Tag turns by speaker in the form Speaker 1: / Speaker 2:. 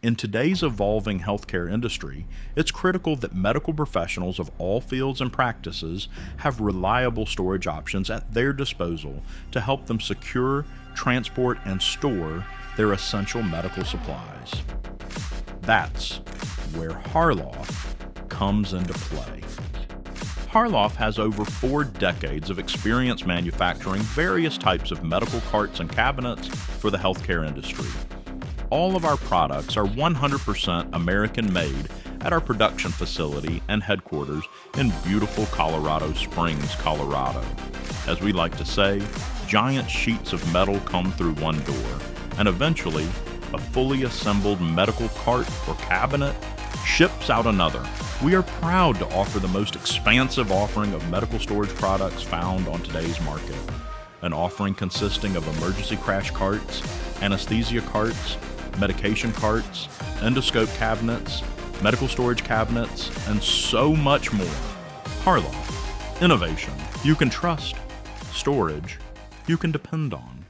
Speaker 1: In today's evolving healthcare industry, it's critical that medical professionals of all fields and practices have reliable storage options at their disposal to help them secure, transport, and store their essential medical supplies. That's where Harloff comes into play. Harloff has over 4 decades of experience manufacturing various types of medical carts and cabinets for the healthcare industry. All of our products are 100% American made at our production facility and headquarters in beautiful Colorado Springs, Colorado. As we like to say, giant sheets of metal come through one door, and eventually, a fully assembled medical cart or cabinet ships out another. We are proud to offer the most expansive offering of medical storage products found on today's market. An offering consisting of emergency crash carts, anesthesia carts, medication carts, endoscope cabinets, medical storage cabinets, and so much more. Harloff. Innovation you can trust. Storage you can depend on.